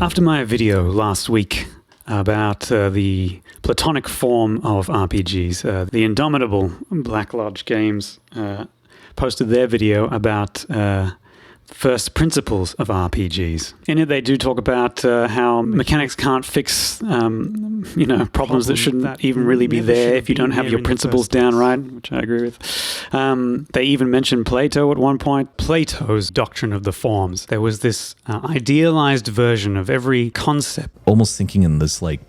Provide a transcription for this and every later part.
After my video last week about the platonic form of RPGs, the Indomitable Black Lodge Games posted their video about first principles of RPGs. In it, they do talk about how mechanics can't fix, problems that shouldn't even really be there if you don't have your principles down right, which I agree with. They even mentioned Plato at one point. Plato's doctrine of the forms. There was this idealized version of every concept. Almost thinking in this like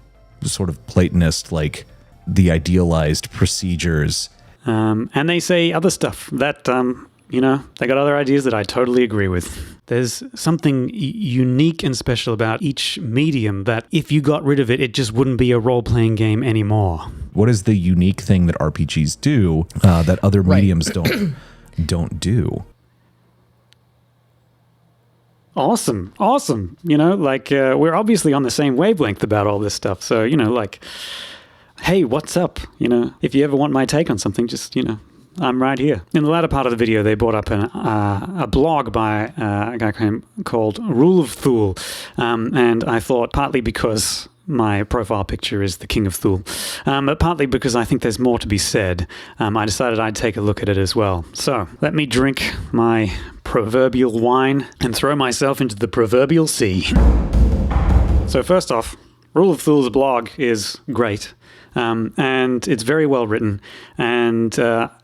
sort of Platonist, like the idealized procedures. And they say other stuff that... they got other ideas that I totally agree with. There's something unique and special about each medium that if you got rid of it, it just wouldn't be a role-playing game anymore. What is the unique thing that RPGs do that other mediums don't do? Awesome. We're obviously on the same wavelength about all this stuff. So, hey, what's up? If you ever want my take on something, just, I'm right here. In the latter part of the video, they brought up a blog by a guy called Rule of Thule. And I thought partly because my profile picture is the King of Thule, but partly because I think there's more to be said, I decided I'd take a look at it as well. So let me drink my proverbial wine and throw myself into the proverbial sea. So first off, Rule of Thule's blog is great. And it's very well written. And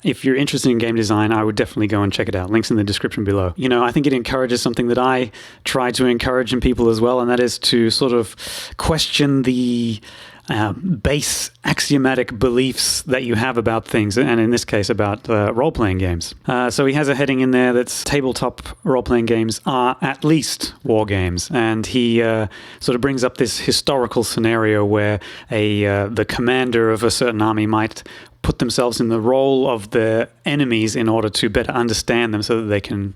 if you're interested in game design, I would definitely go and check it out. Links in the description below. I think it encourages something that I try to encourage in people as well, and that is to sort of question the base axiomatic beliefs that you have about things, and in this case about role-playing games. So he has a heading in there that's tabletop role-playing games are at least war games, and he sort of brings up this historical scenario where the commander of a certain army might put themselves in the role of the enemies in order to better understand them so that they can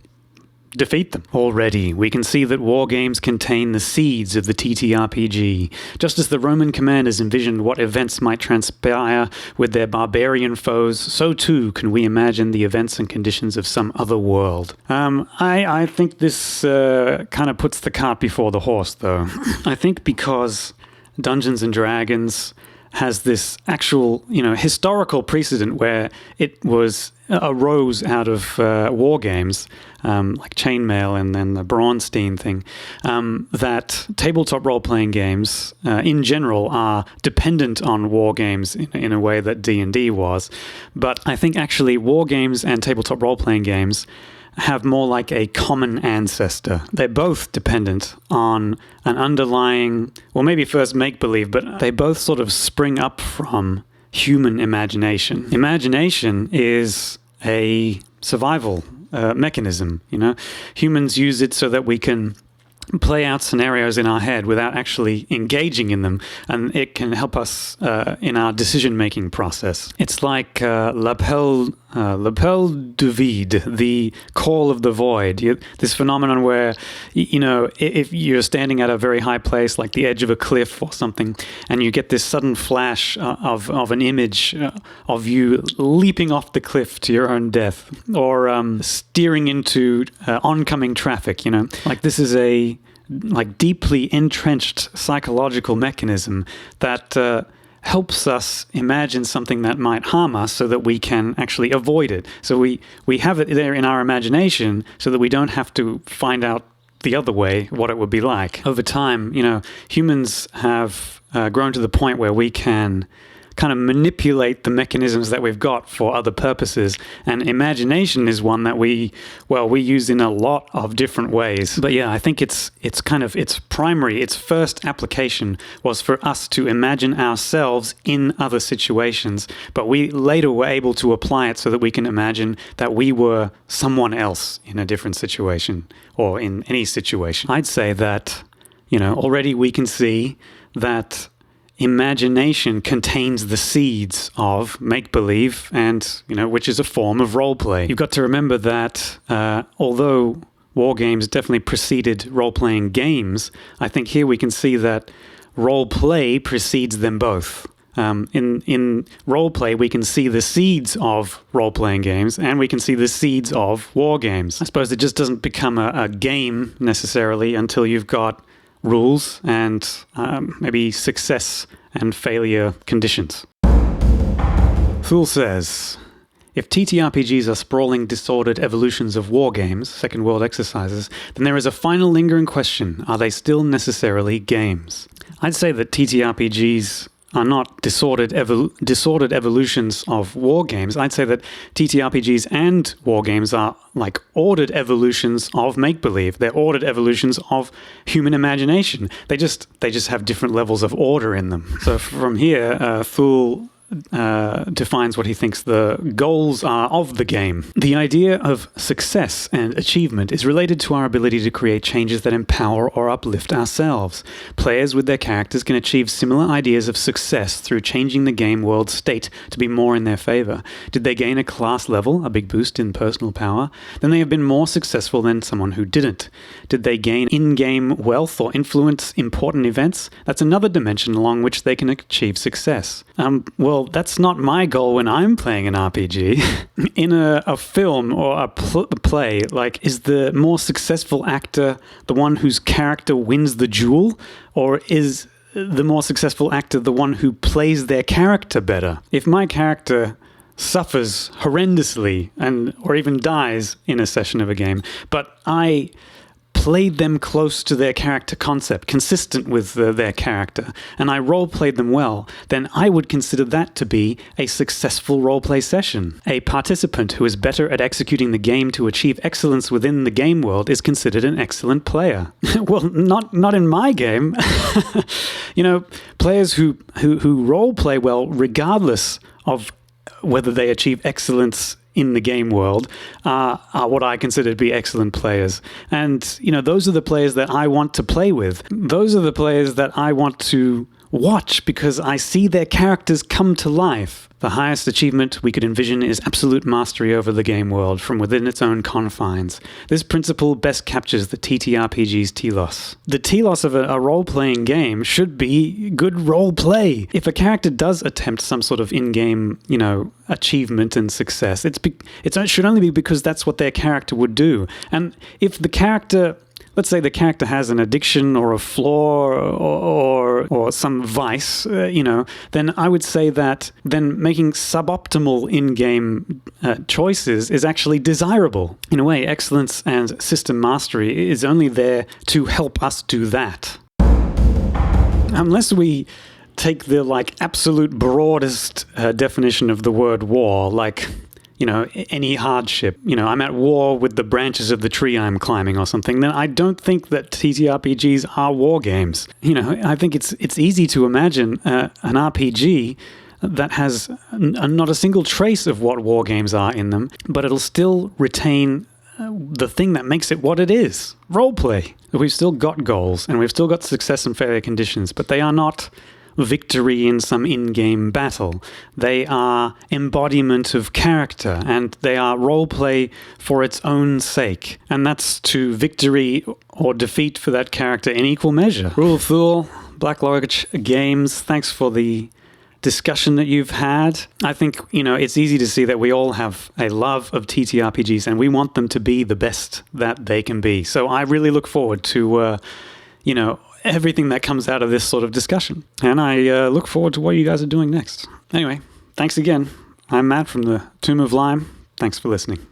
defeat them. Already, we can see that war games contain the seeds of the TTRPG. Just as the Roman commanders envisioned what events might transpire with their barbarian foes, so too can we imagine the events and conditions of some other world. I think this kind of puts the cart before the horse, though. I think because Dungeons & Dragons has this actual, historical precedent where it arose out of war games, like Chainmail and then the Braunstein thing, that tabletop role-playing games in general are dependent on war games in a way that D&D was. But I think actually war games and tabletop role-playing games have more like a common ancestor. They're both dependent on an underlying, well, maybe first make-believe, but they both sort of spring up from human imagination. Imagination is a survival mechanism, Humans use it so that we can play out scenarios in our head without actually engaging in them, and it can help us in our decision-making process. It's like l'appel du vide, the call of the void. This phenomenon where, if you're standing at a very high place, like the edge of a cliff or something, and you get this sudden flash of an image of you leaping off the cliff to your own death, or steering into oncoming traffic, like this is a deeply entrenched psychological mechanism that helps us imagine something that might harm us so that we can actually avoid it. So we have it there in our imagination so that we don't have to find out the other way what it would be like. Over time, humans have grown to the point where we can kind of manipulate the mechanisms that we've got for other purposes. And imagination is one that we use in a lot of different ways. But yeah, I think its first application was for us to imagine ourselves in other situations. But we later were able to apply it so that we can imagine that we were someone else in a different situation or in any situation. I'd say that, already we can see that imagination contains the seeds of make-believe and, which is a form of role-play. You've got to remember that although war games definitely preceded role-playing games, I think here we can see that role-play precedes them both. In role-play, we can see the seeds of role-playing games, and we can see the seeds of war games. I suppose it just doesn't become a game necessarily until you've got rules and maybe success and failure conditions. Fool says, if TTRPGs are sprawling, disordered evolutions of war games, Second World exercises, then there is a final lingering question. Are they still necessarily games? I'd say that TTRPGs are not disordered evolutions of war games. I'd say that TTRPGs and war games are like ordered evolutions of make-believe. They're ordered evolutions of human imagination. They just have different levels of order in them. So from here, Fool defines what he thinks the goals are of the game. The idea of success and achievement is related to our ability to create changes that empower or uplift ourselves. Players with their characters can achieve similar ideas of success through changing the game world state to be more in their favor. Did they gain a class level, a big boost in personal power? Then they have been more successful than someone who didn't. Did they gain in-game wealth or influence important events? That's another dimension along which they can achieve success. Well, that's not my goal when I'm playing an RPG. In a film or a play, like, is the more successful actor the one whose character wins the duel? Or is the more successful actor the one who plays their character better? If my character suffers horrendously or even dies in a session of a game, but I played them close to their character concept, consistent with their character, and I role-played them well, then I would consider that to be a successful role-play session. A participant who is better at executing the game to achieve excellence within the game world is considered an excellent player. Well, not in my game. Players who role-play well, regardless of whether they achieve excellence in the game world, are what I consider to be excellent players. And, those are the players that I want to play with. Those are the players that I want to watch because I see their characters come to life. The highest achievement we could envision is absolute mastery over the game world from within its own confines. This principle best captures the TTRPG's telos. The telos of a role-playing game should be good role-play. If a character does attempt some sort of in-game, achievement and success, it should only be because that's what their character would do. And if the character... Let's say the character has an addiction or a flaw or some vice, then I would say that then making suboptimal in-game choices is actually desirable. In a way, excellence and system mastery is only there to help us do that. Unless we take the absolute broadest definition of the word war, any hardship, I'm at war with the branches of the tree I'm climbing or something, then I don't think that TTRPGs are war games. I think it's easy to imagine an RPG that has not a single trace of what war games are in them, but it'll still retain the thing that makes it what it is, roleplay. We've still got goals and we've still got success and failure conditions, but they are not victory in some in-game battle. They are embodiment of character, and they are roleplay for its own sake. And that's to victory or defeat for that character in equal measure. Rule of Fool, Black Lodge Games, thanks for the discussion that you've had. I think, it's easy to see that we all have a love of TTRPGs, and we want them to be the best that they can be. So I really look forward to, everything that comes out of this sort of discussion. And I look forward to what you guys are doing next. Anyway, thanks again. I'm Matt from the Tomb of Lime. Thanks for listening.